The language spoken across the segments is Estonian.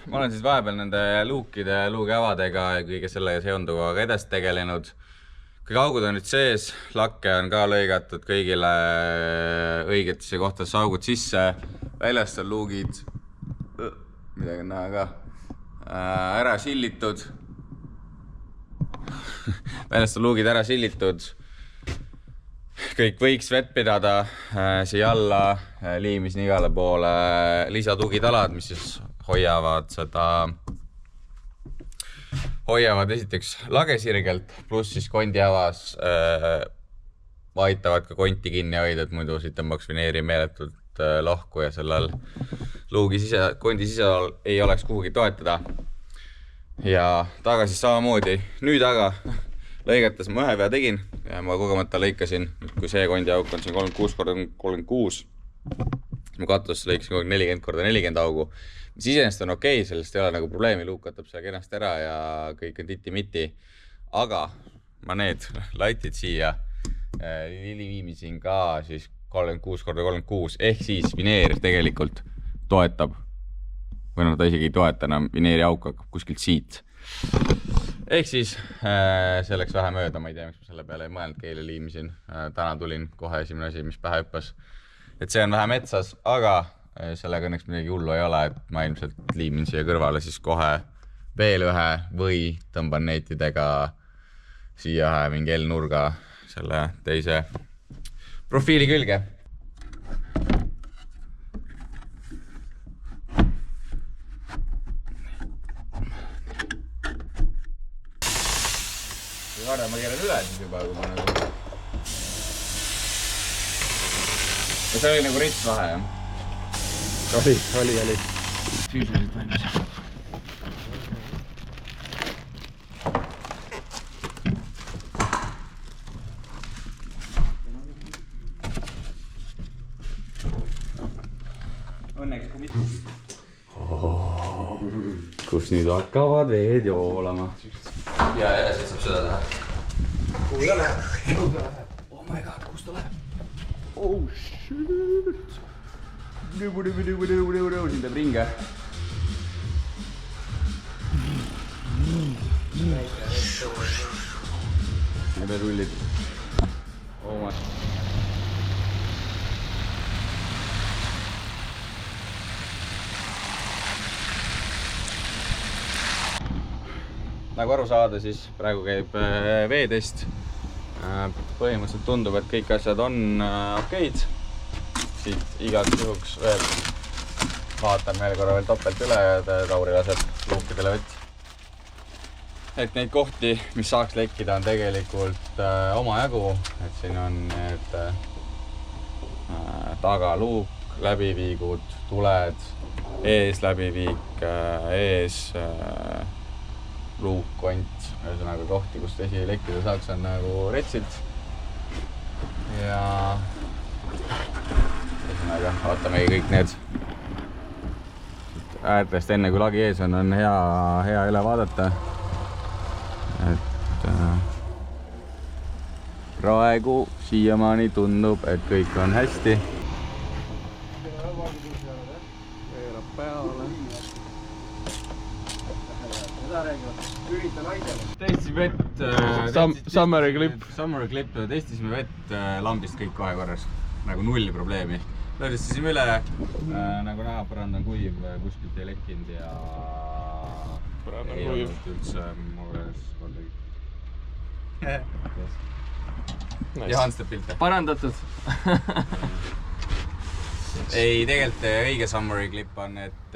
ma olen siis vahepeal nende luukide, luugiavadega ja kõige sellega seonduvaga edasi tegelenud. Kõik augud on nüüd sees, lakke on ka lõigatud kõigile õigetesse kohtadesse augud sisse, väljast on luugid, midagi on näha ka, ära sillitud, väljast on luugid ära sillitud, kõik võiks vett pidada, siia alla liimis nii igale poole lisatugitalad, mis siis hoiavad esiteks lagesirgelt, pluss siis kondiavas aitavad ka konti kinni hoida, et muidu siit tõmbaks vineeri meeletult lahku ja sellel kondi siseval ei oleks kuhugi toetada. Ja tagasi samamoodi. Nüüd aga lõigates ma ühe vea tegin ja ma kogemata lõikasin, kui see kondiauk on siin 36x36, mu katusse lõikasin 40x40 augu. Mis iseenesest on okei, sellest ei ole nagu probleemi, luuk katab seal kenast ära ja kõik on titi-miti. Aga ma need laitid siia viimisin ka siis 36x36 ehk siis vineer tegelikult toetab, või ta isegi ei toeta enam, vineeri auk hakkab kuskilt siit. Ehk siis see läks vähe mööda, ma ei tea, miks ma selle peale ei mõelnud, keile liimisin. Täna tulin kohe esimene asi, mis pähe hüppas. Et see on vähe metsas, aga sellega õnneks midagi hullu ei ole, et ma ilmselt liimin siia kõrvale siis kohe veel ühe või tõmban neitidega siia ühe mingi L-nurga selle teise profiili külge. Harja ma keeran üle siis juba, kui ma nagu... Ja see oli nagu rits vahe, jah? Oli. Füüsiliselt valmis. Õnneks kui mitte. Kus nüüd hakkavad veed joolama. Ja siit saab seda teha. Kuhu ta läheb? Oh my god, kus ta läheb? Oh shit! Siin teeb ringe. Need rullid. Oh my. Nagu aru saada, siis praegu käib veetest. Põhimõtteliselt tundub, et kõik asjad on okeid. Siit igaks juhuks veel vaatan veel korra veel topelt üle ja Tauri laseb luukidele vett. Et neid kohti, mis saaks lekkida, on tegelikult omajagu. Et siin on need tagaluuk, läbiviigud, tuled, ees läbiviik, ees luuk, kont, ühesõnaga kohti, kust vesi lekkida saaks, on nagu retsilt. Ja ühesõnaga vaatamegi kõik need äärtest enne kui lagi ees on hea üle vaadata. Et praegu siiamaani tundub, et kõik on hästi. Testisime vett Summeri klipp. Testisime vett lambist kõik kohe korras. Nagu null probleemi. Lõõdistasime üle, nagu näha, põrand on kuiv, kuskilt ei lekkinud ja ei olnud üldse muures kordagi. Jahans teeb pilte. Parandatud. Ei, tegelikult õige summary klipp on, et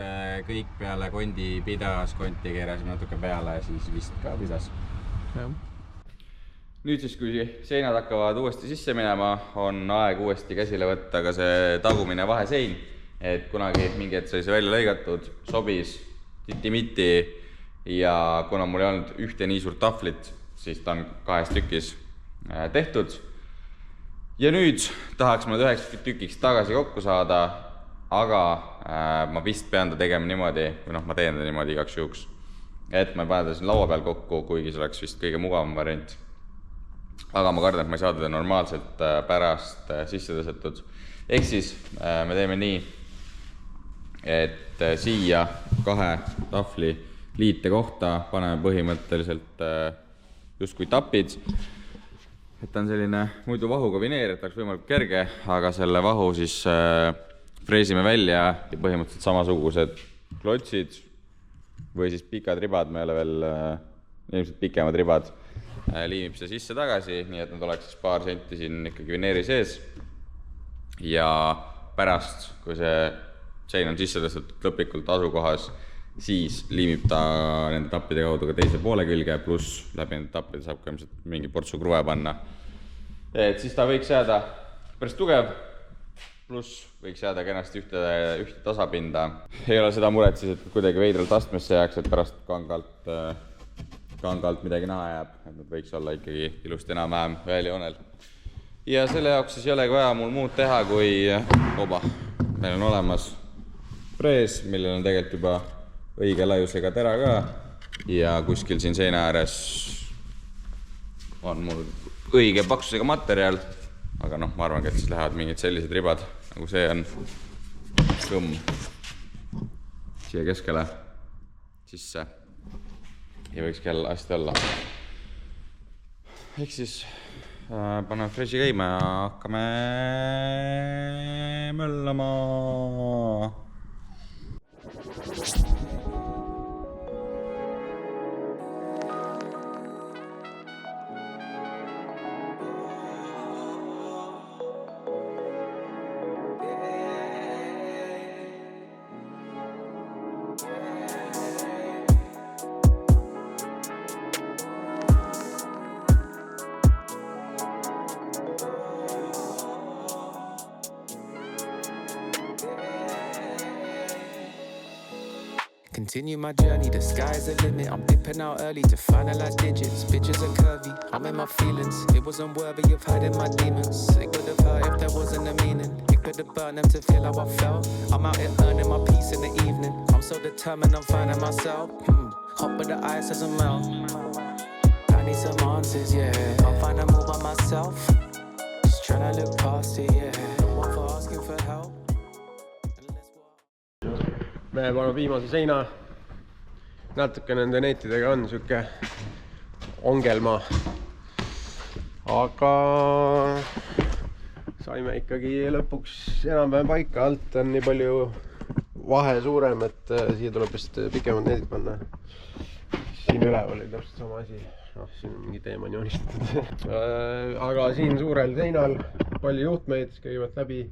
kõik peale kondi pidas, konti keerasime natuke peale ja siis vist ka pidas. Nüüd siis, kui seinad hakkavad uuesti sisse minema, on aeg uuesti käsile võtta ka see tagumine vahesein. Et kunagi mingi hetk sai see välja lõigatud, sobis titi-miti ja kuna mul ei olnud ühte nii suurt tahvlit, siis ta on 2 tükis tehtud. Ja nüüd tahaks ma 9 tükiks tagasi kokku saada, aga ma vist pean ta tegema niimoodi, või ma teen ta niimoodi igaks juhuks, et ma panen ta siin laua peal kokku, kuigi see oleks vist kõige mugavam variant. Aga ma kardan, et ma ei saa teda normaalselt pärast sisse tõsetud. Ehk siis me teeme nii, et siia 2 tahvli liite kohta paneme põhimõtteliselt justkui tapid. Et ta on selline muidu vahuga vineer, et oleks võimalikult kerge, aga selle vahu siis freesime välja ja põhimõtteliselt samasugused klotsid või siis pikad ribad, me ei ole veel ilmselt pikemad ribad, liimib see sisse tagasi, nii et nad oleks siis paar senti siin ikkagi vineeri sees. Ja pärast, kui see sein on sisse tõstetud lõplikult asukohas, siis liimib ta nende tappide kaudu ka teise poole külge, pluss läbi nende tappide saab ka ilmselt mingi portsu kruve panna. Et siis ta võiks jääda päris tugev, pluss võiks jääda kenasti ühte tasapinda. Ei ole seda muret siis, et kuidagi veidralt astmesse jääks, et pärast kangalt midagi naha jääb, et nad võiks olla ikkagi ilusti enam-vähem ühel joonel. Ja selle jaoks siis ei olegi vaja mul muud teha, kui meil on olemas frees, millel on tegelikult juba õige laiusega tera ka ja kuskil siin seina ääres on mul õige paksusega materjal, aga noh, ma arvangi, et siis lähevad mingid sellised ribad, nagu see on kõmm siia keskele sisse ja võikski jälle hästi olla. Ehk siis paneme freesi käima ja hakkame möllama. Continue my journey, the sky's the limit. I'm dipping out early to finalize digits. Bitches are curvy, I'm in my feelings. It wasn't worthy of hiding my demons. It could have hurt if there wasn't a meaning. It could have burned them to feel how I felt. I'm out here earning my peace in the evening. I'm so determined I'm finding myself. Hot but the ice doesn't melt. I need some answers, yeah. I'll find them all by myself. Just trying to look past it, yeah. No one for asking for help. Me paneme viimase seina. Natuke nende neetidega on süke ongelma. Aga saime ikkagi lõpuks enam-vähem paika. Alt on nii palju vahe suurem, et siia tuleb vist pikemad needid panna. Siin üleval oli täpselt sama asi. Siin on mingi teema joonistatud. Aga siin suurel seinal palju juhtmeid, käivad läbi.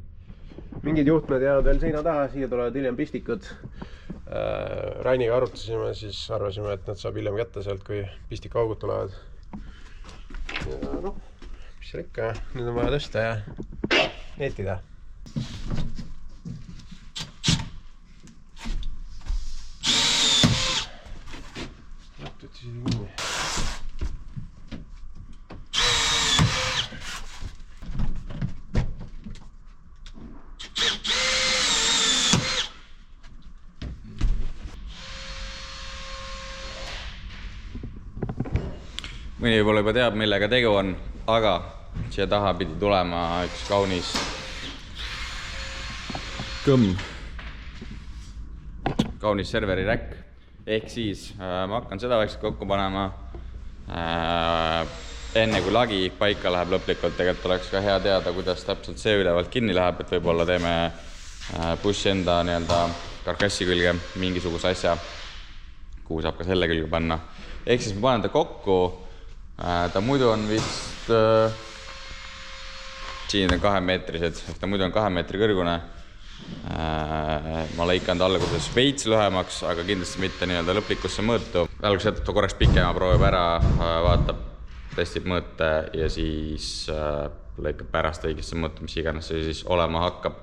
Mingid juhtmed jäävad veel seina taha, siia tulevad hiljem pistikud. Rainiga arutasime, siis arvasime, et nad saab hiljem kätte sealt, kui pistikaugud tulevad. Ja noh, mis seal ikka, nüüd on vaja tõsta ja neetida. Jättud siis kinni. Mõni võib-olla juba teab, millega tegu on, aga siia taha pidi tulema üks kaunis kõmm. Kaunis serveri räkk. Ehk siis ma hakkan seda vaikselt kokku panema. Enne kui lagi paika läheb lõplikult, tegelikult oleks ka hea teada, kuidas täpselt see ülevalt kinni läheb, et võib-olla teeme bussi enda karkassi külge mingisuguse asja, kuhu saab ka selle külge panna. Ehk siis ma panen ta kokku. Ta muidu on vist siin on 2 meetrised, ta muidu on 2 meetri kõrgune. Ma lõikan ta alguses veits lühemaks, aga kindlasti mitte nii-öelda lõplikusse mõõtu. Alguses jätab ta korraks pikema, proovib ära, vaatab, testib mõõte ja siis lõikab pärast õigesse mõõtu, mis iganes see siis olema hakkab.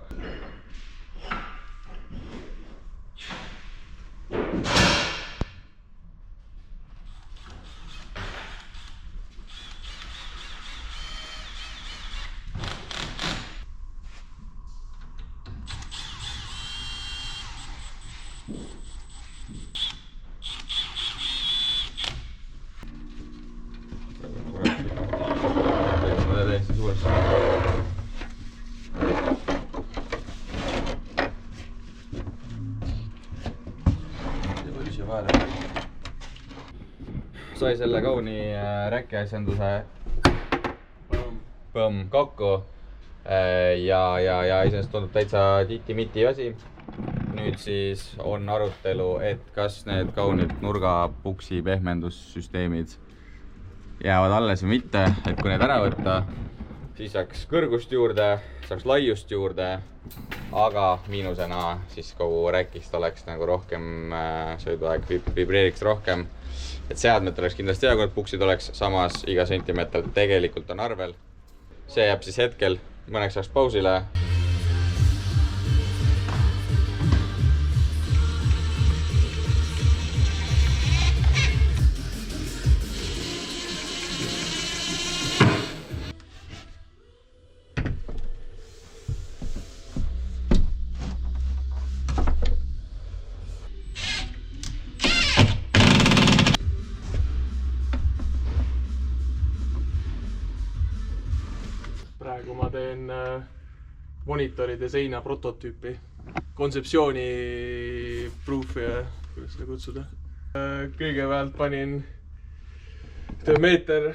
siia vahele. Sai selle kauni räkiasjanduse kokku ja iseenesest tundub täitsa titi-miti asi. Nüüd siis on arutelu, et kas need kaunid nurgapuksi pehmendussüsteemid jäävad alles või mitte, et kui need ära võtta, siis saaks kõrgust juurde, saaks laiust juurde, aga miinusena siis kogu räkist oleks nagu rohkem sõiduaeg, vibreeriks rohkem. Et seadmed oleks kindlasti hea, kui puksid oleks, samas iga sentimeeter tegelikult on arvel. See jääb siis hetkel mõneks ajaks pausile. Praegu ma teen monitoride seina prototüüpi, kontseptsiooni proofi, kuidas seda kutsuda. Kõigepealt panin meeter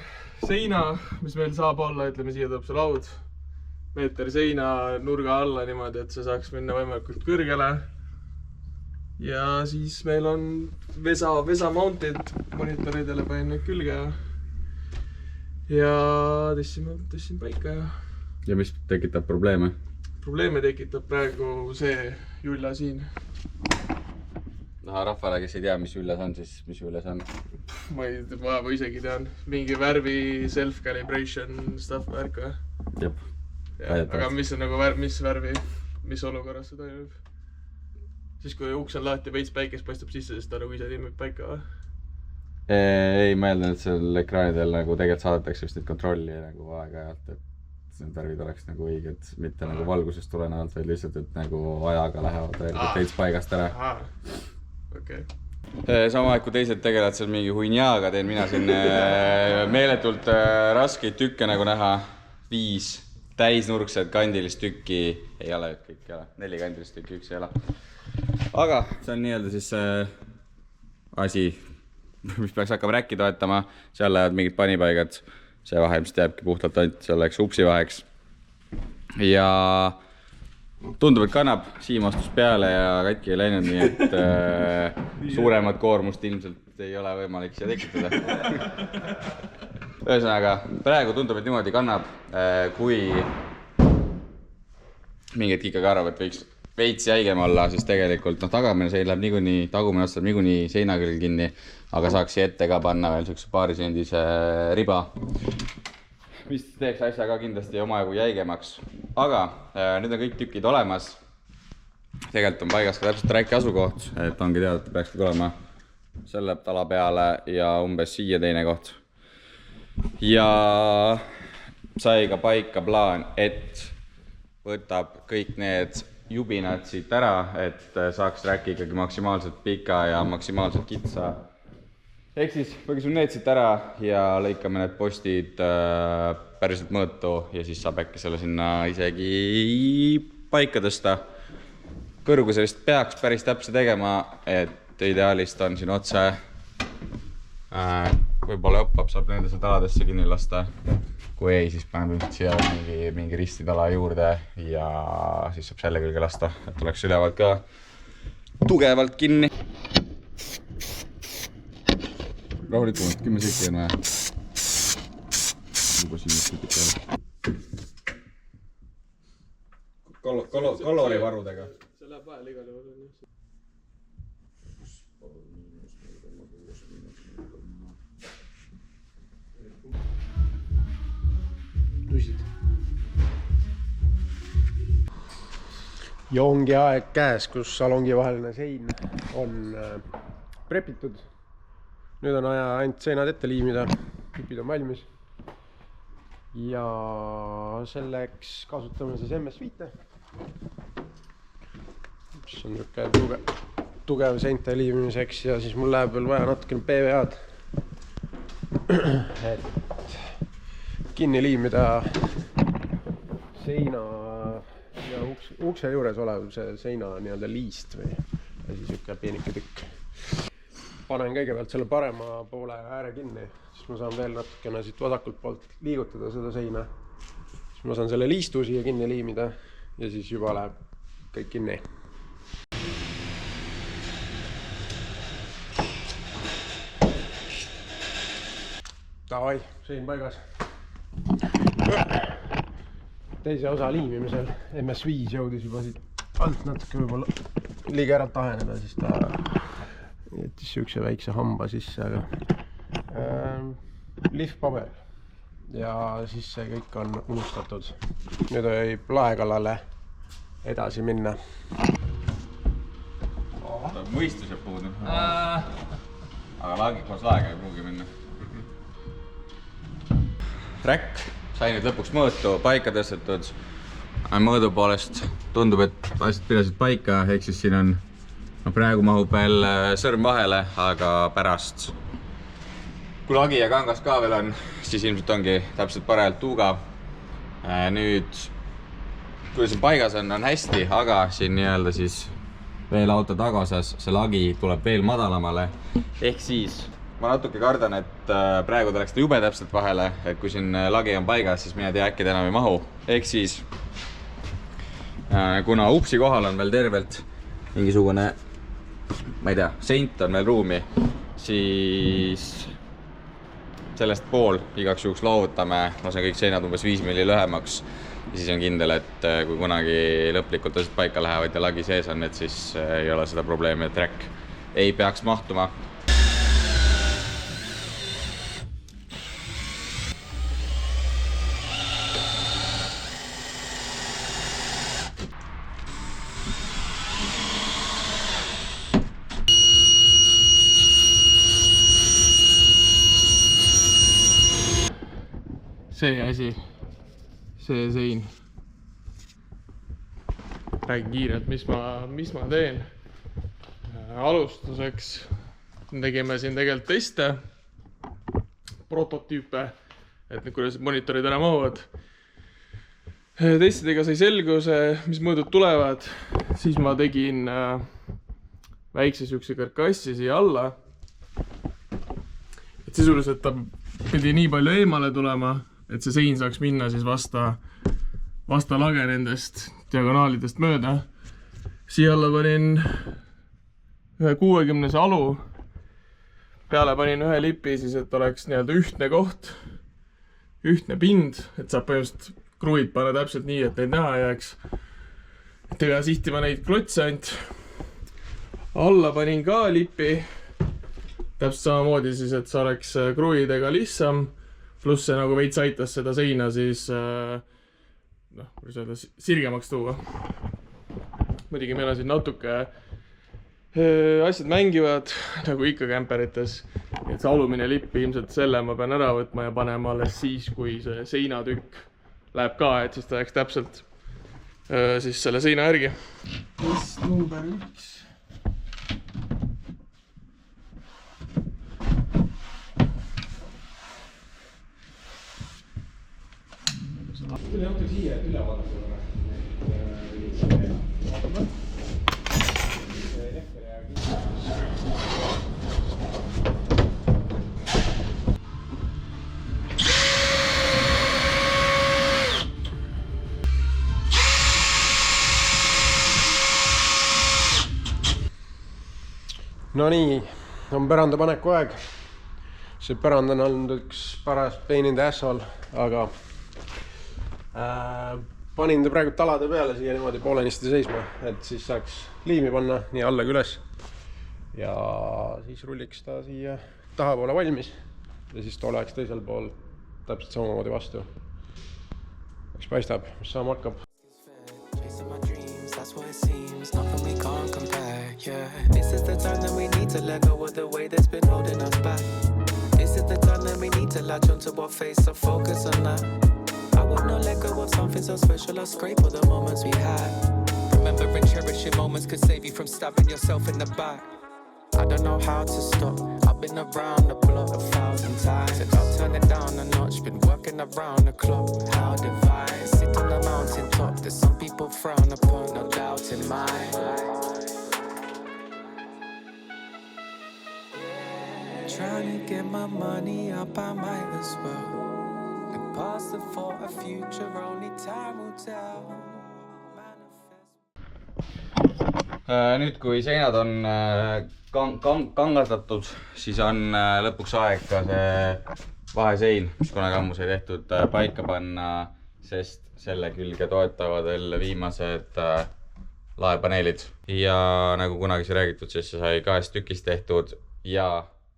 seina, mis meil saab olla, ütleme siia tuleb see laud. Meeter seina nurga alla niimoodi, et see saaks minna võimalikult kõrgele. Ja siis meil on vesa mountid monitoridele panin nüüd külge. Ja tõstin paika ja... Ja mis tekitab probleeme? Probleeme tekitab praegu see Julla siin. Rahvale, kes ei tea, mis Jullas on, siis mis Jullas on? Ma isegi tean. Mingi värvi self-calibration stuff värk või? Jep. Aga mis on nagu mis värvi, mis olukorras see toimub? Siis kui uks on lahti, veits päikest paistab sisse, sest ta nagu ise tiimib paika või? Ei, ma eeldan, et seal ekraanidel nagu tegelikult saadetakse just neid kontrolli nagu aeg-ajalt, et need värvid oleks nagu õiged, mitte nagu valgusest tulenevalt, vaid lihtsalt, et nagu ajaga lähevad veits paigast ära. Okay. Sama aeg, kui teised tegelevad seal mingi huinjaaga, teen mina siin meeletult raskeid tükke nagu näha. 5 täisnurksed kandilist tükki, ei ole kõik, ei ole. 4 kandilist tükki, 1 ei ole. Aga see on nii-öelda siis asi, mis peaks hakkama räkki toetama, seal lähevad mingid panipaigad, see vahe ilmselt jääbki puhtalt ainult selleks upsi vaheks. Ja tundub, et kannab, Siim astus peale ja katki ei läinud, nii et suuremat koormust ilmselt ei ole võimalik siia tekitada. Ühesõnaga, praegu tundub, et niimoodi kannab, kui mingid ikkagi arvab, et võiks veits jäigem olla, siis tegelikult tagamine sein läheb niikuinii, tagumine otsab niikuinii seina küll kinni, aga saaks siia ette ka panna veel sellise paarisendise riba, mis teeks asja ka kindlasti omajagu jäigemaks. Aga nüüd on kõik tükid olemas. Tegelikult on paigas ka täpselt räki asukoht, et ongi teada, et peaks olema selle tala peale ja umbes siia teine koht. Ja sai ka paika plaan, et võtab kõik need jubinad siit ära, et saaks räki ikkagi maksimaalselt pika ja maksimaalselt kitsa. Ehk siis põgisime need siit ära ja lõikame need postid päriselt mõõtu ja siis saab äkki selle sinna isegi paika tõsta. Kõrguse vist peaks päris täpse tegema, et ideaalist on siin otse. Võib-olla õppab, saab nendesse taladesse kinni lasta. Kui ei, siis paneb siia mingi ristitala juurde ja siis saab selle külge lasta, et oleks ülevalt ka tugevalt kinni. Rahulikumalt, 10 sekki on vaja. Juba siin peale. Kalorivarudega. See läheb vahel igal juhul. Ja ongi aeg käes, kus salongi vaheline sein on prepitud. Nüüd on aja ainult seinad ette liimida, tüpid on valmis. Ja selleks kasutame siis MS5, mis on tugev seinte liimimiseks ja siis mul läheb veel vaja natukene PVA-d, et kinni liimida seina ja ukse juures olev see seina nii-öelda liist või siis ükka pienike tükk. panen kõigepealt selle parema poole ääre kinni, siis ma saan veel natukene siit vasakult poolt liigutada seda seina. Siis ma saan selle liistu siia kinni liimida ja siis juba läheb kõik kinni. Davai, sein paigas. Teise osa liimimisel MS5 jõudis juba siit alt natuke võib-olla liiga ära taheneda, siis ta jättis siukse väikse hamba sisse, aga lihvpaber ja siis see kõik on unustatud. Nüüd võib laekallale edasi minna. Mõistus jääb puudu. Aga koos laega ei pruugi minna. Räkk sai nüüd lõpuks mõõtu paika tõstetud. Mõõdu poolest tundub, et asjad pidasid paika, ehk siis siin on praegu mahub veel sõrm vahele, aga pärast kui lagi ja kangas ka veel on, siis ilmselt ongi täpselt parajalt tuuga. Nüüd kui see paigas on hästi, aga siin nii-öelda siis veel auto tagaosas see lagi tuleb veel madalamale. Ehk siis ma natuke kardan, et praegu ta läks ta jube täpselt vahele, et kui siin lagi on paigas, siis mina tea äkki ta enam ei mahu. Ehk siis kuna upsi kohal on veel tervelt mingisugune, ma ei tea, seint on veel ruumi, siis sellest pool igaks juhuks loovutame, lasen kõik seinad umbes 5 milli lühemaks ja siis on kindel, et kui kunagi lõplikult asjad paika lähevad ja lagi sees on, et siis ei ole seda probleemi, et räkk ei peaks mahtuma. See asi, see sein. Räägin kiirelt, mis ma teen. Alustuseks tegime siin tegelikult teste, prototüüpe, et kuidas monitorid ära mahuvad. Testidega sai selguse, mis mõõdud tulevad, siis ma tegin väikse siukse karkassi siia alla. Et sisuliselt ta pidi nii palju eemale tulema, et see sein saaks minna siis vasta lage nendest diagonaalidest mööda. Siia alla panin ühe 60 alu. Peale panin ühe lipi siis, et oleks nii-öelda ühtne koht, ühtne pind, et saab põhimõtteliselt kruid panna täpselt nii, et neid näha jääks. Et ei pea sihtima neid klotse ainult. Alla panin ka lipi. Täpselt samamoodi siis, et see oleks kruidega lihtsam. Pluss see nagu veits aitas seda seina siis kuidas öelda, sirgemaks tuua. Muidugi meil on siin natuke asjad mängivad, nagu ikka kämperites. Et see alumine lipp ilmselt selle ma pean ära võtma ja panema alles siis, kui see seinatükk läheb ka, et siis ta jääks täpselt siis selle seina järgi. Test number 1. Tule õhtu siia, et üle vaadata. No nii, on päranda paneku aeg. See pärand on olnud üks paras pain in the asshole, aga panin ta praegu talade peale siia niimoodi poolenisti seisma, et siis saaks liimi panna nii alla kui üles ja siis rulliks ta siia tahapoole valmis ja siis ta oleks teisel pool täpselt samamoodi vastu. Eks paistab, mis saama hakkab. This is the time that we need to let go of the way that's been holding us back. This is the time that we need to latch onto our face and focus on that. I would not let go of something so special or scrape all the moments we had. Remembering cherishing moments could save you from stabbing yourself in the back. I don't know how to stop. I've been around the block 1,000 times. Said I'll turn it down a notch. Been working around the clock. How divine. Sit on the mountain top. There's some people frown upon, no doubt in mine. trying to get my money up, I might as well. Look past the for a future, only time will tell. Nüüd, kui seinad on kangardatud, siis on lõpuks aeg ka see vahesein, mis kunagi ammu sai tehtud, paika panna, sest selle külge toetavad veel viimased laepaneelid. Ja nagu kunagi sai räägitud, siis see sai 2 tükist tehtud ja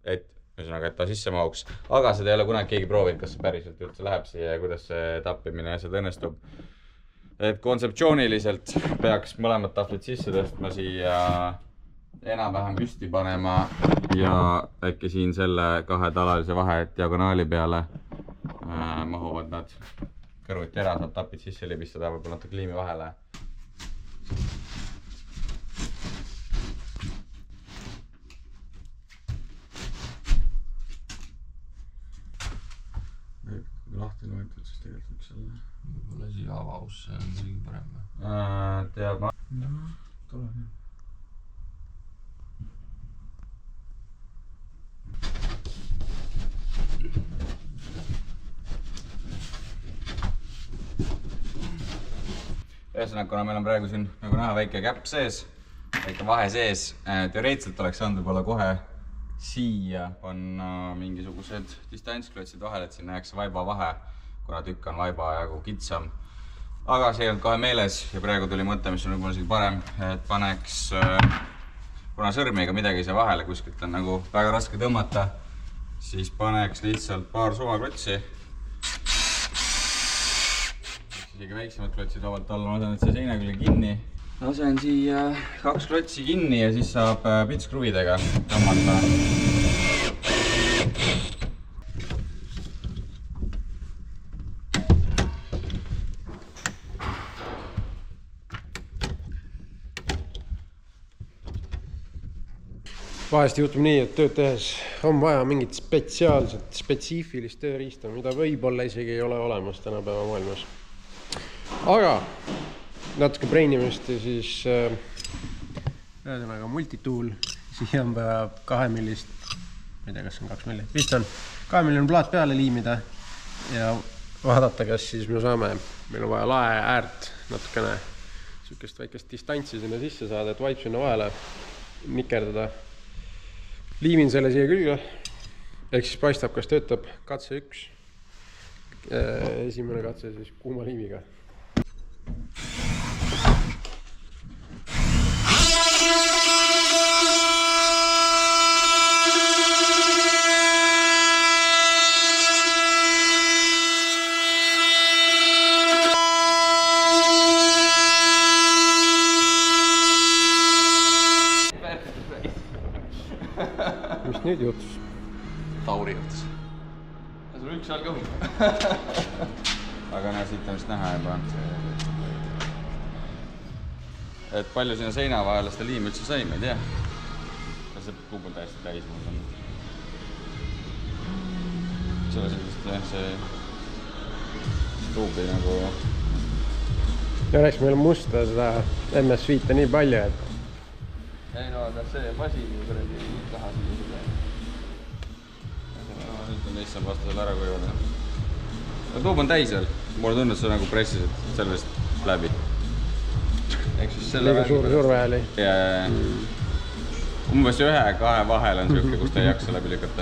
et ta sisse mahuks. Aga seda ei ole kunagi keegi proovinud, kas see päriselt üldse läheb siia ja kuidas see tappimine ja see õnnestub. Et kontseptsiooniliselt peaks mõlemad tahvlid sisse tõstma siia enam-vähem püsti panema ja äkki siin selle 2 talalise vahe diagonaali peale mahuvad nad kõrvuti ära, saab tapid sisse libistada, võib-olla natuke liimi vahele. Lahti loetud, siis tegelikult üks selle. Võib-olla siia avausse on isegi parem. Teab ma. No, tule nii. Ühesõnaga, kuna meil on praegu siin nagu näha väike käpp sees, väike vahe sees, teoreetiliselt oleks saanud võib-olla kohe siia panna mingisugused distantsklotsid vahel, et siin näeks vaiba vahe, kuna tükk on vaiba jagu kitsam. Aga see ei olnud kohe meeles ja praegu tuli mõte, mis on võib-olla isegi parem, et paneks, kuna sõrmi ega midagi see vahele kuskilt on nagu väga raske tõmmata, siis paneks lihtsalt paar suvaklotsi. Isegi väiksemad klotsid vabalt alla, ma lasen, et see seina külge kinni. Lasen siia 2 klotsi kinni ja siis saab pitskruvidega tõmmata. Vahest juhtub nii, et tööd tehes on vaja mingit spetsiaalset, spetsiifilist tööriista, mida võib-olla isegi ei ole olemas tänapäeva maailmas. Aga natuke breinimist ja siis ühesõnaga multitool, siia on vaja 2 millist, ma ei tea, kas on 2 millit, vist on 2 miljon plaat peale liimida ja vaadata, kas siis me saame, meil on vaja lae äärt natukene sükest väikest distantsi sinna sisse saada, et vaip sinna vahele nikerdada. Liimin selle siia külge, ehk siis paistab, kas töötab katse 1, esimene katse siis kuuma liimiga. Mis nüüd juhtus? Tauri juhtus. Ja sul üks jalg õhul. Aga näe, siit on vist näha juba. Et palju sinna seina vahele seda liimi üldse sai, ma ei tea. Kas see kuub on täiesti täis mul on? Selle sellist jah, see tuubi nagu... Õnneks meil on musta seda MS-5 nii palju, et... Ei no, aga see masin ju kuradi taha siin seda. Nüüd on lihtsalt vastasel ära kuivada. Tuub on täis veel. Mulle tundub, et see nagu pressisid sellest läbi. Ehk siis selle liiga suur surve oli. Ja umbes 1-2 vahel on siuke, kus ta ei jaksa läbi lükata.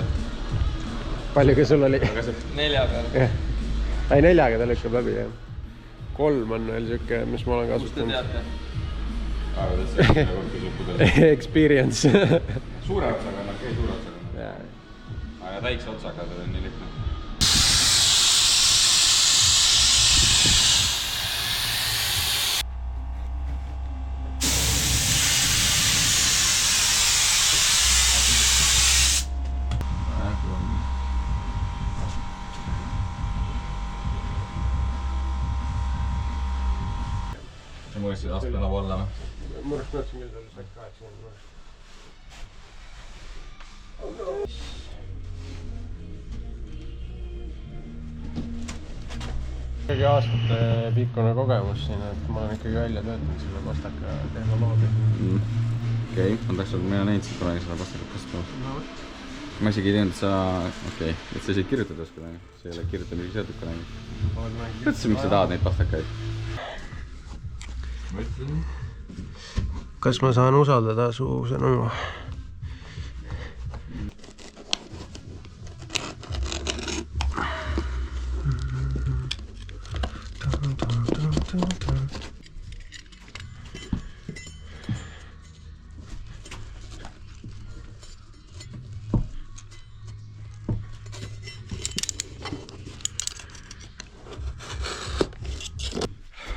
Palju ka sul oli? 4 peale. Ei, 4-ga ta lükkab läbi, jah. 3 on veel siuke, mis ma olen kasutanud. Kust te teate? Experience. Suure otsaga on okei, suure otsaga. Aga väikse otsaga ta on nii lihtne. See mõistis astme lavu alla või? Murraks mõtlesin küll selle sekk 80. Ikkagi aastate pikkune kogemus siin, et ma olen ikkagi välja töötanud selle pastaka tehnoloogia. Okei, ma tahaks olla mina näinud, siis kunagi seda pastakat kasutama. No võt. ma isegi ei teadnud, et sa isegi kirjutada oskad, see ei ole kirjutamisega seotud kunagi. Mõtlesin, miks sa tahad neid pastakaid? Kas ma saan usaldada su sõnu?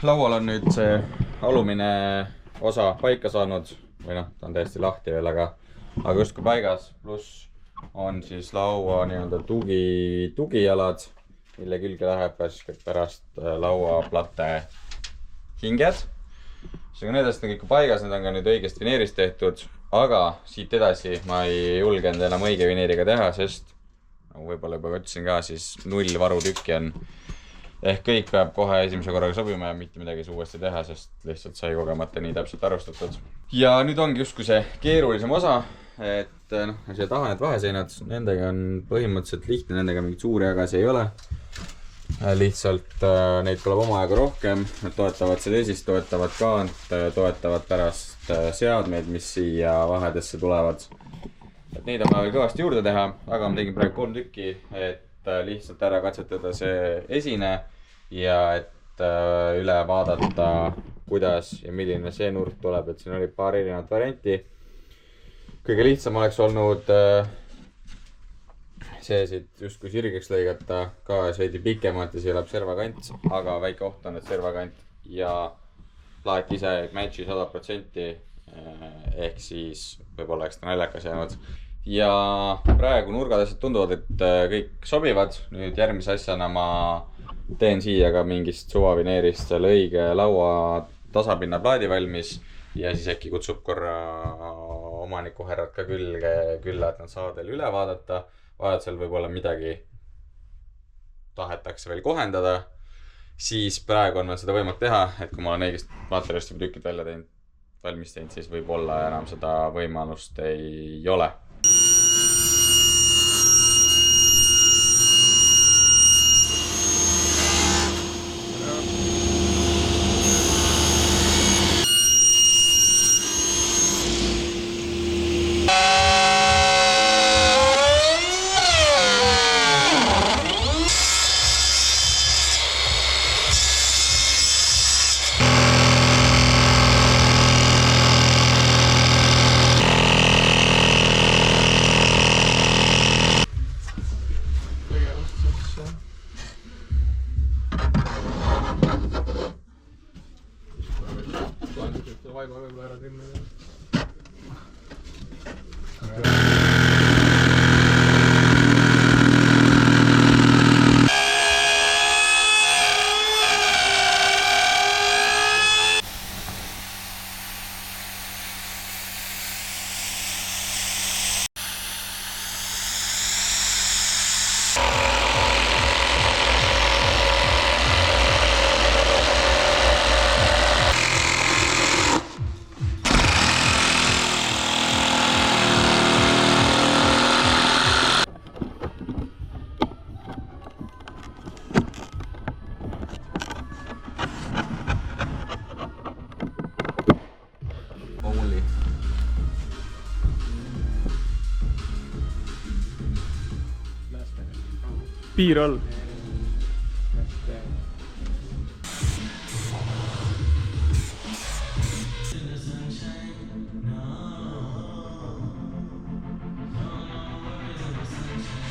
Laual on nüüd see alumine osa paika saanud või noh, ta on täiesti lahti veel, aga justkui paigas, pluss on siis laua nii-öelda tugijalad, mille külge läheb pärast lauaplate hinged. Need asjad on kõik paigas, need on ka nüüd õigest vineerist tehtud, aga siit edasi ma ei julgenud enam õige vineeriga teha, sest nagu võib-olla juba ütlesin ka, siis 0 varutükki on. Ehk kõik peab kohe esimese korraga sobima ja mitte midagi uuesti teha, sest lihtsalt sai kogemata nii täpselt arvustatud. Ja nüüd ongi justkui see keerulisem osa, et siia taha need vaheseinad, nendega on põhimõtteliselt lihtne, nendega mingit suuri jagasi ei ole. Lihtsalt neid tuleb omajaga rohkem, nad toetavad sedesist, toetavad kaant, toetavad pärast seadmeid, mis siia vahedesse tulevad. Et neid on vaja veel kõvasti juurde teha, aga ma tegin praegu 3 tükki, et lihtsalt ära katsetada see esine ja et üle vaadata, kuidas ja milline see nurk tuleb, et siin oli paar erinevat varianti. Kõige lihtsam oleks olnud see siit justkui sirgeks lõigata ka veidi pikemalt ja siia läheb servakant, aga väike oht on, et servakant ja plaat ise ei matchi 100%, ehk siis võib-olla eks ta naljakas jäänud. Ja praegu nurgad asjad tunduvad, et kõik sobivad. Nüüd järgmise asjana ma teen siia ka mingist suvavineerist selle õige laua tasapinna plaadi valmis ja siis äkki kutsub korra omanikuherrad ka külla, et nad saavad veel üle vaadata. Vajadusel võib-olla midagi tahetakse veel kohendada. Siis praegu on veel seda võimalik teha, et kui ma olen õigest materjalist või tükid välja teinud, valmis teinud, siis võib-olla enam seda võimalust ei ole. Vaiba võib-olla ära tinna. Piir all.